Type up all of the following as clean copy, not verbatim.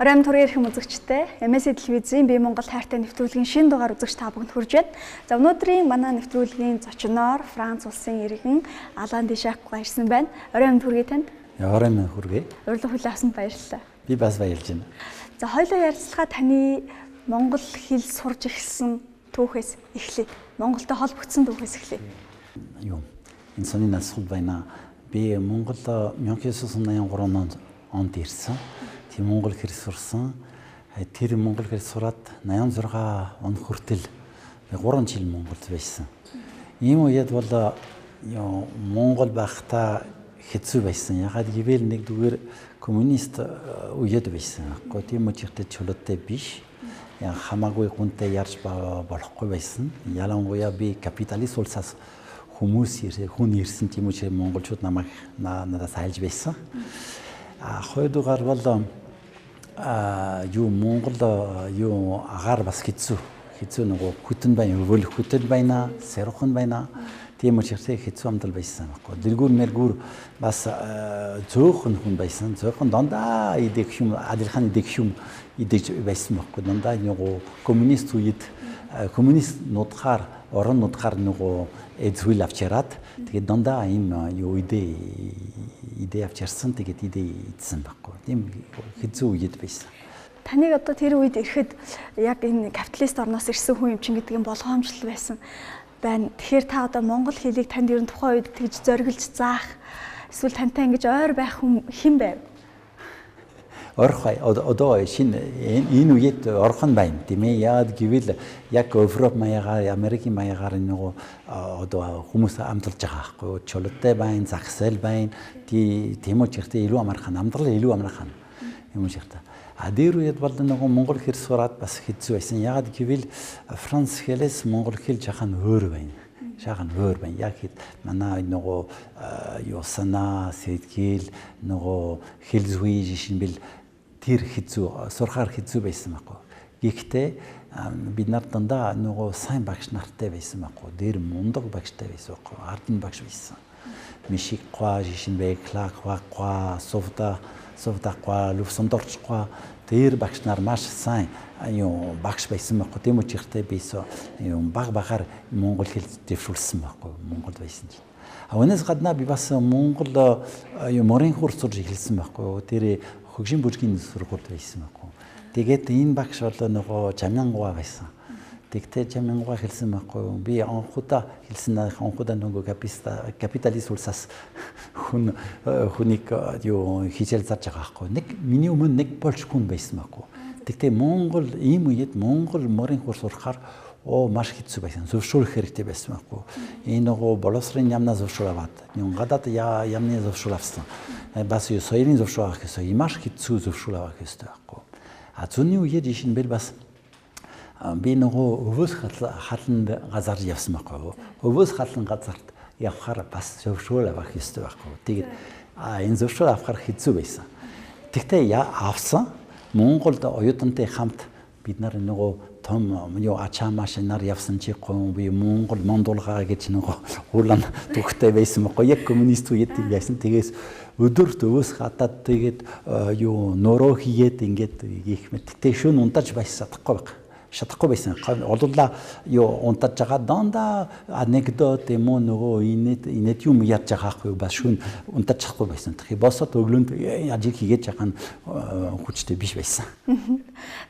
28 төрийн эрхэм үзэгчтэй MSC телевизийн бие Монгол хайртай нэвтрүүлгийн шинэ дугаар үзэгч та бүхэнд хүрж байна. За өнөөдрийн манай нэвтрүүлгийн зочноор Франц улсын иргэн Алан Дишак ирсэн байна. Оройн хүргэе танд. Оройн хүргэе. Урилга хүлээн авсанд баярлалаа. Би бас баярлж байна. За хоёулаа ярилцлага таны монгол хэл сурж эхэлсэн түүхээс эхлэе. Монголтой холбогдсон түүхээс эхлэе. Энэ сони асуулт байна. Би Монгол 1983 онд ирсэн. Тийм монгол хэл сурсан. Тэр монгол хэл сураад 86 он хүртэл 3 жил Монголд байсан. Ийм үед бол Монгол байхдаа хэцүү байсан. Ягаад гэвэл нэгдүгээр коммунист үед байсан. Тийм учраас чөлөөтэй биш. Хамаагүй гүнтэй ярьж болохгүй байсан. Ялангуяа би капиталист улсаас хүн ирсэн тийм учраас монголчууд надаас айлж байсан. Хоёрдугаар бол Монгол агаар бас хэцүү нөгөө хөтөн байна, өвөл хөтөн байна, сэрхэн байна. Тийм учраас хэцүү амдал байсан байхгүй. Дэргүүр мэргүүр бас зөөхөн хүн байсан. Зөөхөн дандаа идэх юм, адилхан идэх юм идэж байсан байхгүй. Дандаа нөгөө коммунист үед коммунист нутгаар орон нутгаар нөгөө эзүүл авчираад тэгээд дандаа ийм идэ авчирсан тэгээд идэ идсэн байхгүй. Тийм хэцүү үед байсан. Таныг одоо тэр үед ирэхэд яг энэ капиталист орноос ирсэн хүн юм чинь гэдэг нь болгоомжлол байсан байна. Тэгэхээр та одоо монгол хэлийг танд ер нь тухайн үед тэгж зориглож заах эсвэл тантай ингэж ойр байх хэн байв? Орхой одоо энэ үед орхон байна тийм ээ. Яад гэвэл яг Европ маягаар Америкийн маягаар нөгөө одоо хүмүүс амталж байгаа байхгүй. Чөлөөтэй байна, загсаал байна. Тийм учраас илүү амархан амтрал илүү амархан юм шиг та. Дээр үед бол нөгөө монгол хэл сураад бас хэцүү байсан. Ягаад гэвэл франц хэлээс монгол хэл жахан өөр байна. Жахан өөр байна. Яг манай нөгөө санаа, сэтгэл нөгөө хэл зүй жишинбэл тэр хэцүү сурахаар хэцүү байсан байхгүй. Гэхдээ бид нар дандаа нөгөө сайн багш нартай байсан байхгүй. Дээр мундаг багштай байсан байхгүй. Ардын багш байсан. Мишик과 жишинбэ клаква совдаква лувсондорчва тэр багш нар маш сайн багш байсан байхгүй. Тийм учраас бисо багаар монгол хэл дэвшүүлсэн байхгүй. Монголд байсан чинь. Өнөөс гадна би бас монгол морин курс сурж эхэлсэн байхгүй. Тэр хөгжим бүжгийн сургуульд байсан байхгүй. Тэгээд энэ багш бол нөгөө Жамянгуа байсан. Тэгтээ Жамянгуа хэлсэн байхгүй. Би анхудаа хэлсэн анхудаа нөгөө капиталист улсаас хүнийг хичээл зарж байгаа байхгүй. Миний өмнө нэг болж хүн байсан байхгүй. Тэгтээ Монгол ийм үед Монгол морин курс сурахаар маш хэцүү байсан. Зөвшөөрөх хэрэгтэй байсан байхгүй. Энэ нөгөө боловсрын яамнаас зөвшөөрөөд гадаад яамны зөвшөөрөл авсан. Бас соёлын зөвшөөрөл авах гэсэн маш хэцүү зөвшөөрөл авах хэрэгтэй байхгүй. Зүүнний үед жишинбэл бас би нөгөө өвөөс халанд газар явсан байхгүй. Өвөөс халан газарт явхаар бас зөвшөөрөл авах хэрэгтэй байхгүй. Тэгээд энэ зөвшөөрөл авахаар хэцүү байсан. Тэгтээ авсан. Монголд оюутантай хамт бид нар нөгөө том ачаа машинаар явсан чи би Монгол мондуулгаа гэж нөгөө улаан түүхтэй байсан байхгүй. Яг коммунист үед байсан. Тэгээс өдөрт өвөөс хатаад тэгээд нөрөө хийгээд ингээд их мэттэй шүн унтаж байсан чадахгүй байсан. Олуулаа унтаж байгаа дандаа анекдот юм уу нөгөө инэт юм яаж байгаагүй бас шүн унтаж чадахгүй байсан. Тэгэхээр босоод өглөөнд ажил хийгээд жахан хүчтэй биш байсан.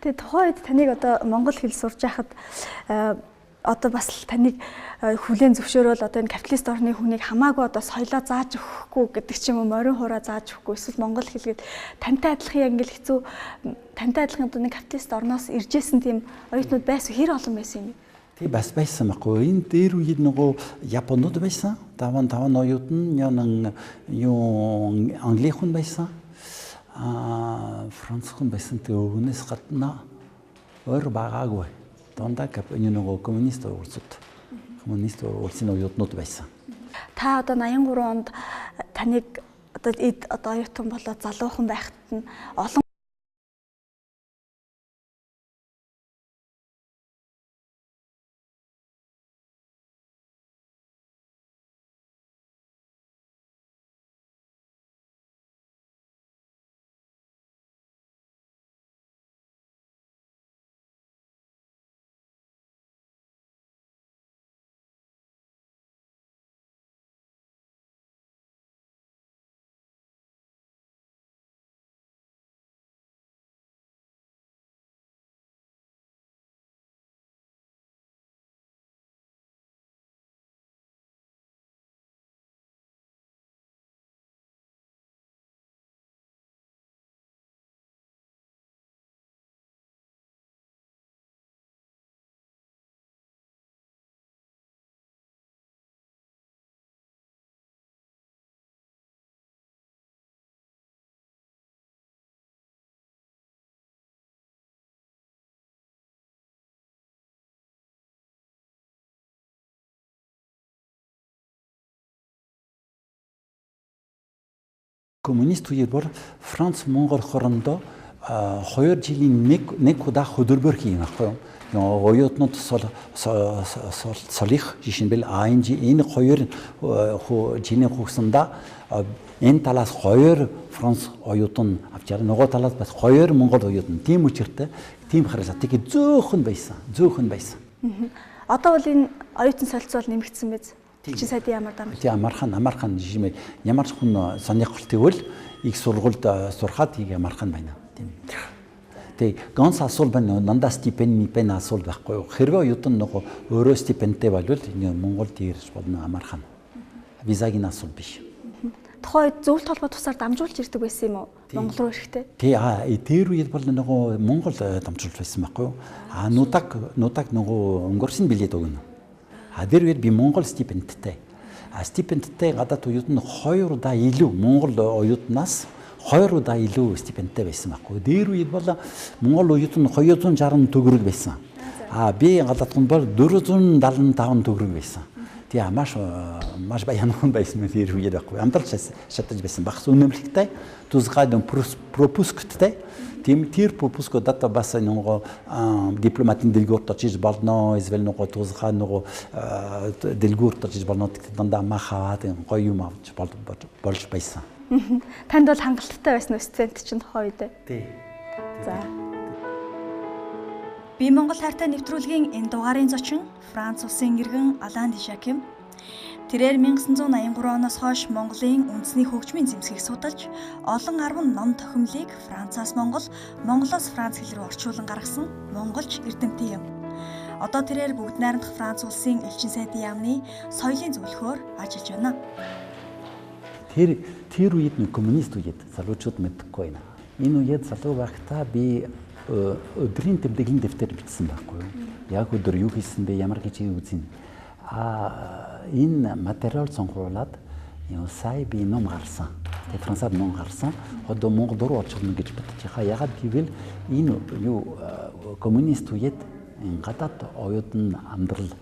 Тэгээд тухайн үед таныг одоо монгол хэл сурж байхад одоо бас таныг хүлээн зөвшөөрөөл одоо энэ капиталист орны хүнийг хамаагүй одоо соёлоо зааж өгөхгүй гэдэг ч юм уу морин хураа зааж өгөхгүй эсвэл монгол хэлгээд тантай адилхан яг ингээл хэцүү тантай адилхан одоо нэг капиталист орноос иржсэн тийм оюутнууд байсан хэр олон байсан юм. Тий бас байсан байхгүй. Энэ дээр үед нөгөө японууд байсан. Таван оюутан англи хүн байсан. Франц хүн байсан. Түүнээс гадна өөр байгаагүй. Дандаа нөгөө коммунист улсын оюутнууд байсан. Та одоо 83 онд таныг одоо оюутан болоод залуухан байхад нь олон коммунист үеэр бол Франц Монгол хоорондоо 2 жилийн нэг удаа хөдөлмөр хийн байхгүй юу? Оюутнууд солих жишээ нь бил энэ 2 жилийн хугацаанд энэ талаас 2 Франц оюутан авчаар нөгөө талаас бас 2 Монгол оюутан тийм учиртай тийм харилцаа тэгээд зөөхөн байсан. Одоо бол энэ оюутан солилцоол нэмэгдсэн биз? Элчин сайдын ямар дамж? Тийм амархан жишээ нь ямар хүн сонирхолтой бол их сургуульд сурахад амархан байна. Тийм. Тэгээ ганц асуул байна нандаа стипend асуул байхгүй юу? Хэрвээ оюутан нөгөө өөрөө стипендтэй болвол энэ Монголд ирж болно амархан. Визагийн асуул биш. Тухайн үед зөвлөлт холбоо тусаар дамжуулж ирдэг байсан юм уу? Монгол руу ирэхдээ. Тий дээр үед бол нөгөө Монгол дамжуулж байсан байхгүй юу? Нутаг нөгөө өнгөрсөн билет өгнө. Тэр үед би Монгол стипендтэй. Стипендтэй гадаад оюутан 2 удаа илүү Монгол оюутнаас 2 удаа илүү стипендтэй байсан байхгүй. Дээр үед бол Монгол оюутан 260 төгрөг байсан. Би гадаадхан бол 475 төгрөг байсан. Тэгээ маш баян байсан мэт ирэх үед байхгүй. Амтарч шатаж байсан. Багс үнэмлэхтэй тусгай пропусктэй. Тэр пропуск дата бас нөгөө дипломатын дэлгүүрт очиж болно. Эсвэл нөгөө тусгай нөгөө дэлгүүрт очиж болно. Дандаа махаваад гоё юм авч болж байсан. Танд бол хангалттай байсан студент чинь тухайн үед. Тий. За. Би Монгол хайртай нэвтрүүлгийн энэ дугаарын зочин Франц улсын иргэн Алан де Жакем. Тэрээр 1983 оноос хойш Монголын үндэсний хөгжмийн зэмсгийг судалж, олон 10 ном тохиомлыг Францаас Монголоос Франц хэл рүү орчуулан гаргасан монголч эрдэмтэн юм. Одоо тэрээр бүгд найрамдах Франц улсын элчин сайдын яамны соёлын зөвлөхөөр ажиллаж байна. Тэр үед нэг коммунист үед залуучууд мэдхгүй байна. Энэ үед залуу байхдаа би өдрийн тэмдэглэлийн дэвтэр бичсэн байхгүй юу? Яг өдөр юу хийсэн бэ? Ямар гэж үзэн. Энэ материал сонгуулад сая би ном гарсан. Тэгээ францаар ном гарсан. Одоо Монгол руу орчуулна гэж бодож байгаа. Ягаад гэвэл энэ коммунист үед гадаад оюутан амьдрал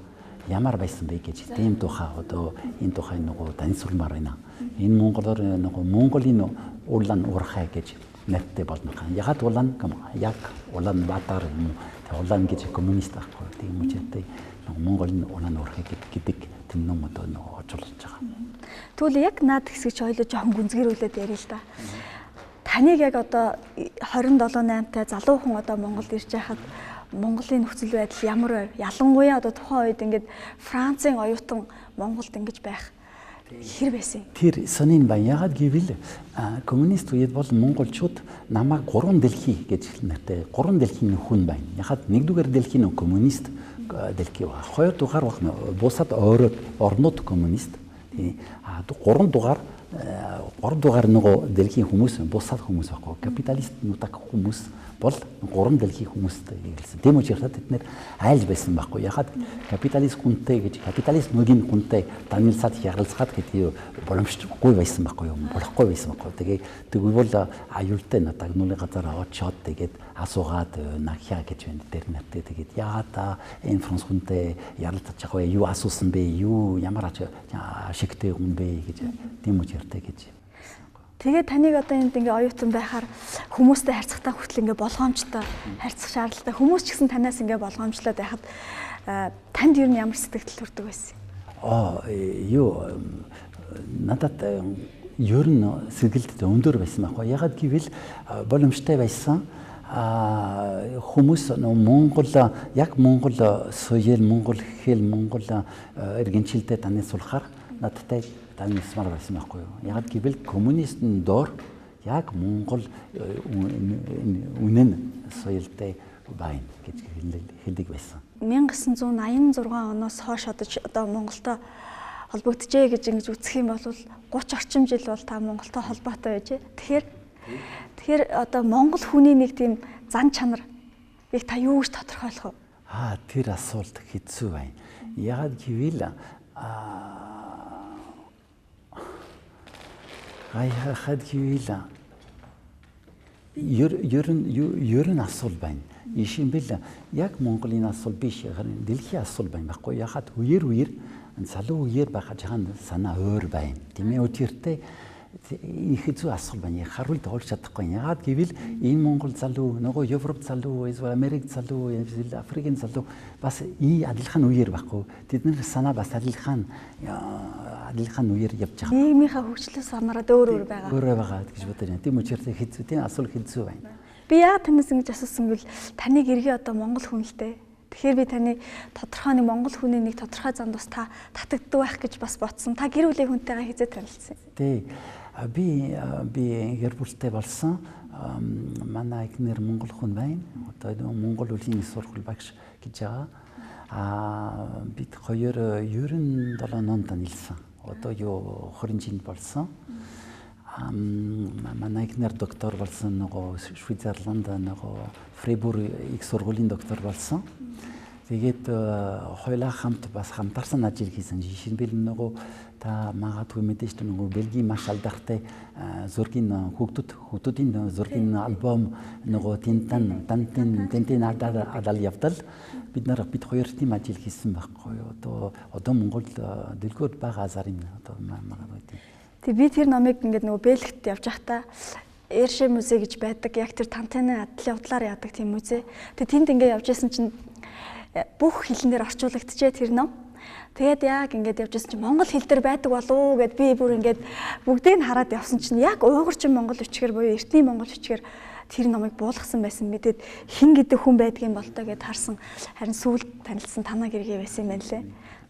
ямар байсан бэ гэж тийм тухай одоо энэ тухай нөгөө танилцуулмаар байна. Энэ монголоор нөгөө Монголын улаан уурхай гэж нэртэй болно. Ягаад улаан яг улаан батар юм. Улаан гэж коммунист байхгүй. Тийм үчиртэй Монголын улаан уурхай гэдэг тийм ном одоо нөгөө орчуулж байгаа. Тэгвэл яг наад хэсгийг ч ойлоо жоохон гүнзгийрүүлээд ярил л да. Таныг яг одоо 27-8-тай залуу хүн одоо Монголд ирж байхад Монголын нөхцөл байдал ямар вэ? Ялангуяа одоо тухайн үед ингээд Францын оюутан Монголд ингэж байх хэр байсан? Тэр сонин байна. Ягаад гэвэл коммунист үед бол монголчууд намайг 3 дэлхий гэж нэртэй 3 дэлхийн хүн байна. Ягаад нэгдүгээр дэлхийн коммунист дэлхий ба. Хоёрдугаар бусад орнууд коммунист. 3 дугаар нөгөө дэлхийн хүмүүс бусад хүмүүс байхгүй. Капиталист нутаг хүмүүс бол 3 дэлхийн хүмүүстэй хэлсэн. Тийм учраас тэд нэр айлж байсан байхгүй. Ягаад капиталист хүнтэй гэж капиталист нүдийн хүнтэй танилцаад ярилцахад гэдэг боломжгүй байсан байхгүй юу? Болохгүй байсан байхгүй. Тэгвэл аюултай надад нүлийн газар очоод тэгээд асуугаад нахяа гэж байна. Тэр нэртэй тэгээд яа энэ Франц хүнтэй ярилцаж байгаа юу асуусан бэ? Юу ямар ашигтай хүн бэ гэж тийм үчиртэй гэж. Тэгээд таныг одоо энд ингээ оюутан байхаар хүмүүстэй харьцахтаа хүртэл ингээ болгоомжтой харьцах шаардлагатай. Хүмүүс ч гэсэн танаас ингээ болгоомжлоод байхад танд ер нь ямар сэтгэл төрдөг байсан? Надад ер нь сэтгэлд өндөр байсан байхгүй. Ягаад гэвэл боломжтой байсан. Хүмүүс Монгол яг Монгол соёл, Монгол хэл, Монгол иргэншилтэд танилцуулахаар надтай танилцмаар байсан байхгүй юу. Яг гэвэл коммунистын доор яг Монгол үнэн соёлтой байна гэж хэлдэг байсан. 1986 оноос хойш одоо Монголтой холбогдчихэ гэж ингэж үзэх юм бол 30 орчим жил бол та Монголтой холбоотой байж. Тэгэхээр одоо Монгол хүний нэг тийм зан чанар яг та юу гэж тодорхойлох вэ? Тэр асуулт хэцүү байна. Яг гэвэл хад гэвэл ер нь асуул байна. Ишин бил яг Монголын асуул биш дэлхийн асуул байна байхгүй. Яхад үер залуу үер байхад жахан санаа өөр байна. Тийм ээ өчиртэй их хэцүү асуулт байна. Харуулт олж чадахгүй. Яагаад гэвэл энэ Монгол залуу, нөгөө Европ залуу, эсвэл Америк залуу, эсвэл Африкийн залуу бас адилхан үеэр байхгүй. Тэдний санаа бас адилхан үеэр явж байгаа. Нийгмийнхаа хөгжлөөс хамаарат өөр байгаа. Өөр байгаа гэж бодож байна. Тийм учраас хэцүү, тийм асуулт хэцүү байна. Би яагаад танаас ингэж асуусан гэвэл таныг эргээ одоо монгол хүн л дээ. Тэгэхээр би таны тодорхой нэг монгол хүний нэг тодорхой зам бас та татагддаг байх гэж бас бодсон. Та гэр бүлийн хүнтэйгээ хизээ танилцсан. Тий. Би гэр бүлтэй болсон. Манай эхнэр монгол хүн байна. Одоо Монгол улсын сургууль багш гэж байгаа. Бид хоёр 97 онд танилцсан. Одоо 20 жилд болсон. Манай эхнэр доктор болсон, нөгөө Швейцарланд нөгөө Фрейбург их сургуулийн доктор болсон. Тэгээд хоёулаа хамт бас хамтарсан ажил хийсэн. Жишээлбэл нөгөө та магадгүй мэдээж нөгөө Бельгийн маш алдартай зургийн хүүхдүүдийн зургийн альбом нөгөө тентэн адал явдал бид хоёр тийм ажил хийсэн байхгүй. Одоо Монгол дэлгүүр бага азарын одоо магадгүй. Тэг би тэр номыг ингээд нөгөө Бельгт явж байхдаа Эршэ музей гэж байдаг. Яг тэр тантаны адал явдлаар яадаг тийм музей. Тэг тэнд ингээд явж исэн чинь бүх хэлэн дээр орчуулагдчихэ тэр ном. Тэгээд яг ингээд явж исэн чинь монгол хэл дээр байдаг болов уу гэд би бүр ингээд бүгдийг нь хараад явсан чинь яг уйгурчин монгол бичгээр буюу эртний монгол бичгээр тэр номыг буулгасан байсан. Мэдээд хин гэдэг хүн байдгийн болтой гэд харсан. Харин сүүлд танилцсан танаа гэргээ байсан юм байна лээ.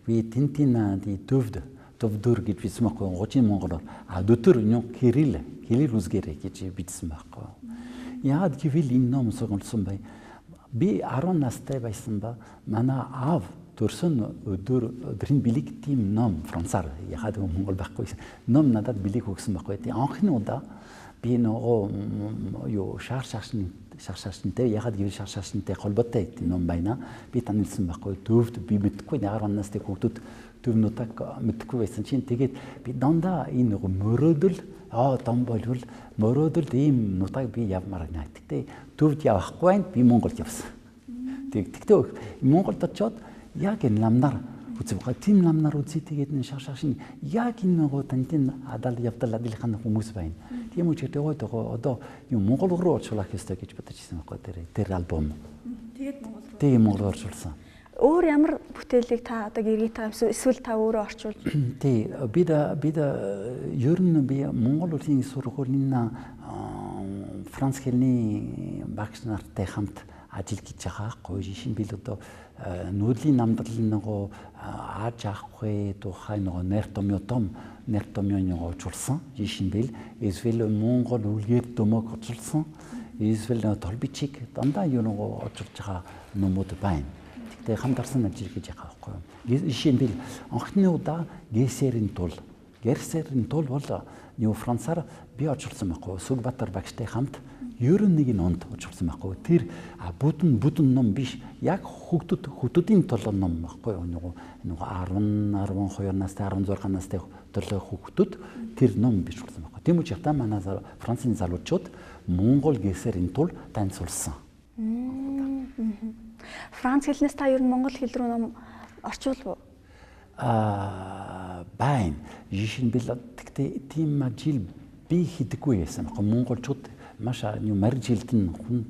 Би тентина төвдөр гэж бичсэн байхгүй. Гожийн монголоор дөтөр нё Кирилл үзгээрэй гэж бичсэн байхгүй. Яагаад гэвэл энэ ном сонголсон бай. Би 10 настай байсан ба манай аав төрсөн өдрийн бэлэг тийм ном францаар яхад монгол байхгүй ном надад бэлэг өгсөн байхгүй. Анхны удаа би нөгөө шаршаашнтай яхад гэвэл шаршаашнтай холбоотой ном байна. Би танилцсан байхгүй. Төвд би мэдхгүй 10 настай хүүхдүүд төв нутаг мэдхгүй байсан чинь тэгээд би дандаа энэ нөгөө мөрөөдөл том болвол мөрөөдөл ийм нутаг би явмаар байна. Тэгтээ төвд явахгүй байна. Би Монголд явсан. Тэгтээ Монголд очиод яг энэ ламнаар үзэх байгаа. Тим ламнаар үзье тэгээд энэ шаршаашин яг энэ нөгөө тантын адал явдал адилхан хүмүүс байна. Тийм учраас одоо юм монгол руу орчуулах ёстой гэж бодож ирсэн байхгүй тэр альбом. Тэгээд монгол орчуулсан. Өөр ямар бүтээлийг та одоо гэргий та эсвэл та өөрөө орчуулж? Тий, бид ер нь би Монгол улсын сургуулийн Франц хэлний багш нартай хамт ажил хийж байгаа. Жишээлбэл одоо нүүдлийн намдрал нөгөө ааж авахгүй тухай нөгөө нэр томьёо нөгөө орчуулсан. Жишээлбэл эсвэл Монгол үлгээр дөмөг орчуулсан. Эсвэл толбичиг дандаа юу нөгөө орчуулж байгаа номууд байна. Тэг хамтарсан ажил хийж байгаа байхгүй юу. Жишээлбэл анхны удаа Герсерийн тул бол Нью Францаар би орчуулсан байхгүй. Сүгбатар багштай хамт 91 онд орчуулсан байхгүй. Тэр бүтэн ном биш. Яг хүүхдүүдийн толгой ном байхгүй юу. Нөгөө 12 настай 16 настай толгой хүүхдүүд тэр ном биш болсон байхгүй. Тийм учраас та манай Францын залуучууд Монгол Герсерийн тул танилцуулсан. Франц хэлнээс та ер нь монгол хэл рүү ном орчуулв уу? Байна. Жишээлбэл тэгтээ тийм ажил би хийдэггүй байсан. Монголчууд маш мэржэлтэн хүн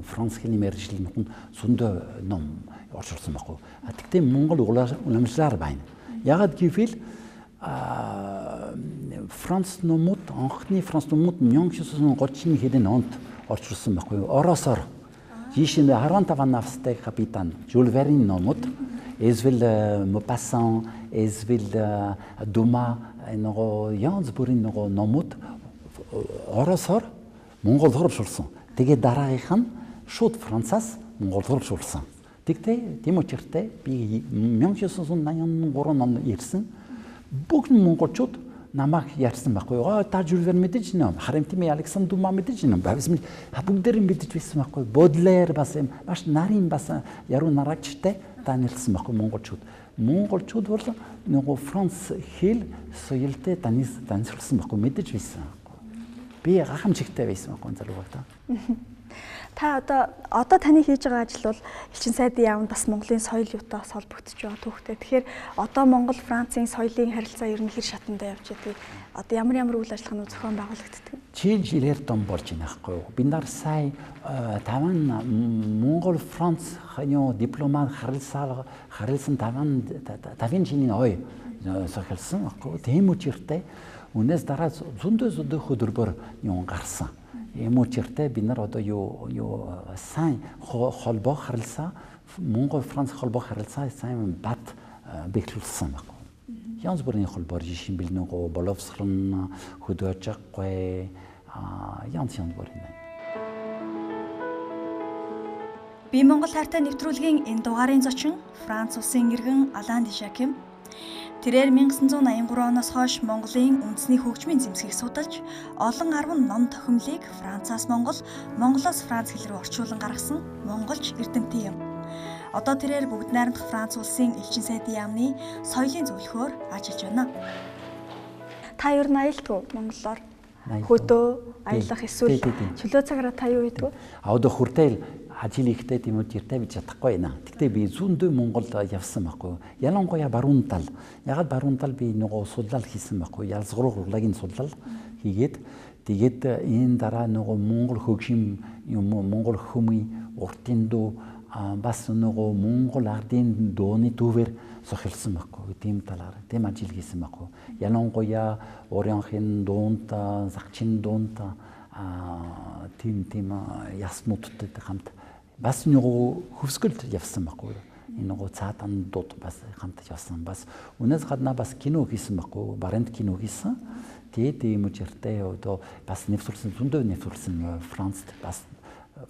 Франц хэлний мэржэлтэн хүн зөндөө ном орчуулсан байхгүй. Тэгтээ монгол уламжлалаар байна. Ягаад гэвэл анхны Франц номууд 1931 онд орчуулсан байхгүй. Оросоор жишээ нь 15 настай капитан Жюль Верн номууд эсвэл Мопассан эсвэл Дума нөгөө янз бүрийн нөгөө номууд оросоор монголоор орчуулсан. Тэгээд дараагийнх нь шууд Францаас монголоор орчуулсан. Тэгтээ тийм учраас би 1983 онд ирсэн бүх монголчууд намайг ярьсан байхгүй. Та Жюль Верн мэдэж байна. Харамтимын Александр Дума мэдэж байна. Бүгдээрээ мэдэж байсан байхгүй. Бодлер бас маш нарийн бас яруу нарагчтай танилцсан байхгүй монголчууд. Монголчууд бол нөгөө Франц хэл соёлтой танилцсан байхгүй мэдэж байсан. Би гайхамшигтай байсан байхгүй залуугата. Та одоо таны хийж байгаа ажил бол элчин сайдын яамд бас Монголын соёл юутай бас холбогдож байгаа түүхтэй. Тэгэхээр одоо Монгол Францын соёлын харилцаа ер нь хэр шатандаа явж байгаа. Одоо ямар үйл ажиллагаанууд зохион байгуулагддаг вэ? Жилээр том болж байна байхгүй юу? Бид нар сая таван Монгол Франц ханьо дипломат харилцсан таван жилийн ой сохилсан байхгүй юу? Тийм үчиртэй үнээс дараа зөндөө хөдөлбөр юм гарсан. Ийм үчиртэй бид нар одоо юу сайн холбоо харилцаа Монгол Франц холбоо харилцаа сайн бат бэхжүүлсэн байхгүй. Янз бүрийн холбоор жишээ нь нөгөө боловсрон хөдөөж байгаагүй янз бүрийн. Би Монгол хайртай нэвтрүүлгийн энэ дугаарын зочин Франц улсын иргэн Алан де Жакем. Тэрээр 1983 оноос хойш Монголын үндэсний хөгжмийн зэмсгийг судалж, олон 10 ном тохиомлыг Францаас Монголоос Франц хэл рүү орчуулан гаргасан монголч эрдэмтэн юм. Одоо тэрээр бүгд найрамдах Франц улсын элчин сайдын яамны соёлын зөвлөхөөр ажиллаж байна. Та ер нь аялдгүй монголоор хөдөө аялах эсвэл чөлөө цагаараа та юу хийдэг вэ? Одоо хүртэл ажил ихтэй тийм үчиртэй бич чадахгүй байна. Гэхдээ би зөндөө Монголд явсан байхгүй. Ялангуяа баруун тал. Ягаад баруун тал би нөгөө судлал хийсэн байхгүй. Ялзгуулагийн судлал хийгээд тэгээд энэ дараа нөгөө Монгол хөгжим юм Монгол хүмүүийн уртын дуу бас нөгөө Монгол ардын дууны дүүвэр сохилсан байхгүй. Тийм талаар тийм ажил хийсэн байхгүй. Ялангуяа Орionхын дуунд, Загчин дуунд тийм яснуудтай хамт бас нөгөө хөвсгөлд явсан байхгүй. Энэ нөгөө цаатан дууд бас хамт явсан. Бас үнээс гадна бас кино хийсэн байхгүй. Барент кино хийсэн. Тэгээд ийм үчиртэй одоо бас нэвтрүүлсэн зөндөө нэвтрүүлсэн Францд бас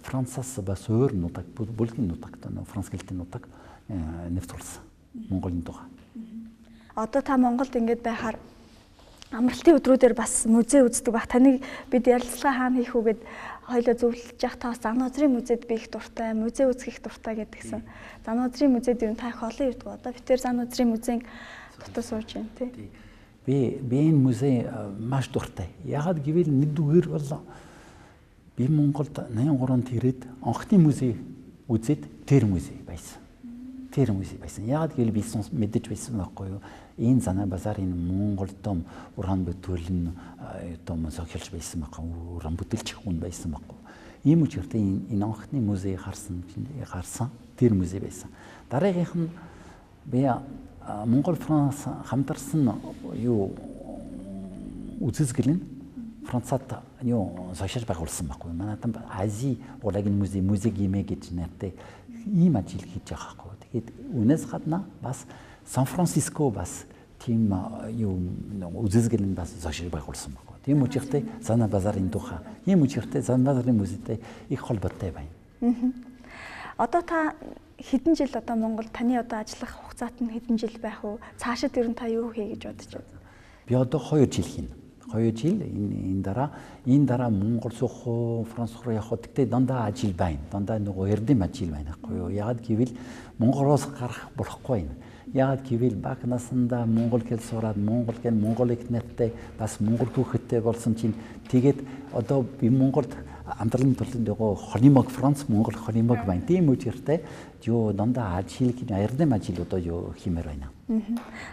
Францаас бас өөр нутаг бүлгийн нутагт Франц хэлтэй нутаг нэвтрүүлсэн Монголын тухай. Одоо та Монголд ингэж байхаар амралтын өдрүүдээр бас музей үздэг баг. Таныг бид ярилцлага хаана хийх үгээд хоёлоо зөвлөж явах та бас Зануузрын музейд би их дуртай, музей үзэх их дуртай гэдгсэн. Зануузрын музейд юу та их олон ирдэг. Одоо бид тэр Зануузрын музейн дотор сууж байна тий. Би энэ музей маш дуртай. Ягаад гэвэл нэгдүгээр бол би Монголд 83 онд ирээд анхны музей үзээд тэр музей байсан. Тэр музей байсан. Ягаад гэвэл би мэдэж байсан байхгүй юу? Энэ Занаа базарын Монгол том уран бүтээлийн том сохилж байсан байхгүй юу? Уран бүтээлч хүн байсан байхгүй юу? Ийм үчиртэй энэ анхны музей гарсан тэр музей байсан. Дараагийнх нь би Монгол Франц хамтарсан юу үзэсгэлэн Францад юу сошиал байгуулсан байхгүй. Манайд Ази урлагийн музей гимэ гэж нэртэй ийм ажил хийж байгаа байхгүй. Тэгээд үнээс гадна бас Сан Франциско бас тийм юу үзэсгэлэн бас сошиал байгуулсан байхгүй. Тийм үчиртэй Занаа базарын тухай. Ийм үчиртэй Занаа базарын музейтэй их холбоотой байна. Одоо та хэдэн жил одоо Монголд таны одоо ажиллах хугацаат нь хэдэн жил байх вэ? Цаашид ер нь та юу хий гэж бодож байна? Би одоо 2 жил хийнэ. 2 жил энэ дараа Монгол суух Франц руу явах гэхдээ дандаа ажил байна. Дандаа нөгөө эрдэм ажил байна байхгүй юу? Яагаад гэвэл Монголоос гарах болохгүй байна. Яагаад гэвэл баг насандаа монгол хэл сураад монгол ихнэттэй бас монгол хүүхэдтэй болсон чинь тэгээд одоо би Монголд амтралын төлөнд нөгөө холимог Франц монгол холимог байна. Тийм үчиртэй юу дандаа ажил эрдэм ажил одоо юу хиймээр байна.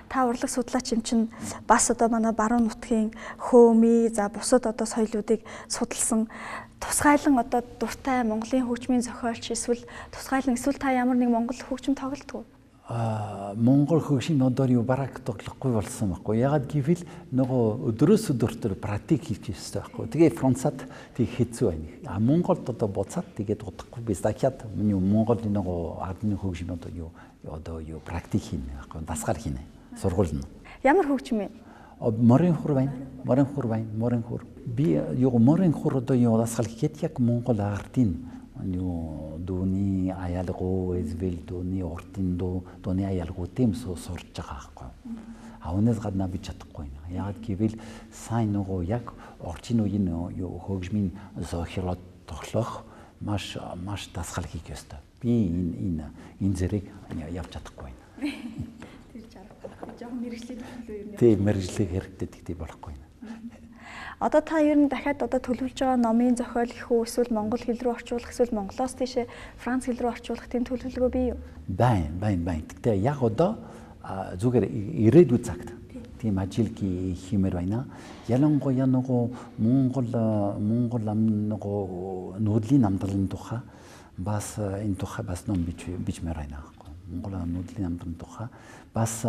Та урлаг судлаач юм чинь бас одоо манай баруун нутгийн хөөми за бусад одоо соёлуудыг судалсан тусгайлан одоо дуртай Монголын хөгжмийн зохиолч эсвэл та ямар нэг монгол хөгжим тоглолтгүй? Монгол хөгжим одоо юу бараг тоглохгүй болсон байхгүй. Ягаад гэвэл нөгөө өдрөөс өдөртөө практик хийх хэрэгтэй байхгүй. Тэгээ Францад тэг хэцүү байна. Монголд одоо буцаад тэгээд удахгүй би дахиад Монголын нөгөө ардны хөгжим одоо юу практик хийнэ байхгүй. Дасгал хийнэ. Сургууль нь. Ямар хөгжим вэ? Морин хур байна. Би юу морин хур одоо юу дасгал хийхэд яг Монгол ардын юу дууны аялгау эзвэл дууны уртын дууны аялгау тийм сурж байгаа байхгүй. Аунаас гадна би чадахгүй байна. Яагаад гэвэл сайн нөгөө яг орчин үеийн юу хөгжмийн зохиолоо тоглох маш дасгал хийх ёстой. Би энэ зэрэг явж чадахгүй байна. Тэр жаргал жоохон мэрэгжлийн төлөө юм. Тийм мэрэгжлийг хэрэгтэй болохгүй байна. Одоо та ер нь дахиад одоо төлөвлөж байгаа номын зохиол их үү, эсвэл монгол хэл рүү орчуулах, эсвэл монголоос тийшээ франц хэл рүү орчуулах тийм төлөвлөгөө бий юу? Байна. Гэтэ яг одоо зүгээр ирээдүйд цагт тийм ажил хиймээр байна. Ялангуяа нөгөө Монгол нуудлын амтралын тухай бас энэ тухай бас ном бичмээр байна. Монгол нуудлын амтралын тухай бас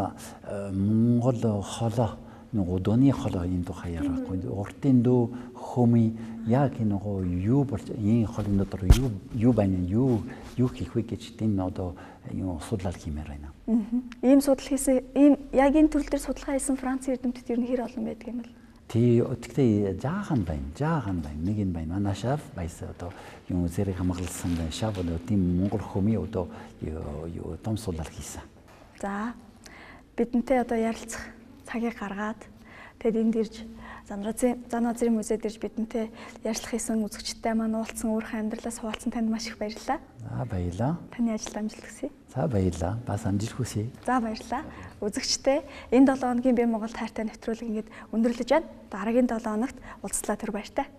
Монгол холоо нөгөө дооны холоо энэ тухай ярихгүй. Уртын дөө хөми яг нөгөө юу болж энэ холын дотор юу байна юу хийх вэ гэж тийм одоо юу судлал хиймээр байна. Ийм судал хийсэн ийм яг энэ төрөл дээр судалгаа хийсэн Франц эрдэмтэд ер нь хэр олон байдаг юм бол? Тэгтээ жаахан байна. Нэг нь байна. Манай шав байсан одоо юу зэрэг хамгаалсан шав одоо тийм Монгол хөми одоо юу том судлал хийсэн. За бидэнтэй одоо ярилцах цагийг гаргаад тэгэд энд ирж Зан Азрын музейд ирж бидэнтэй ярилцлах хийсэн үзэгчтэй маань уулзсан өөрийнхөө амьдралаас хуваалцсан танд маш их баярлалаа. За баярлалаа. Таны ажил амжилт хүсье. За баярлалаа. Бас амжилт хүсье. За баярлалаа. Үзэгчтэй энэ 7 хоногийн Бие Монгол тайртай нэвтрүүлэг ингээд өндөрлөж байна. Дараагийн 7 хоногт уулзлаа түр баяртай.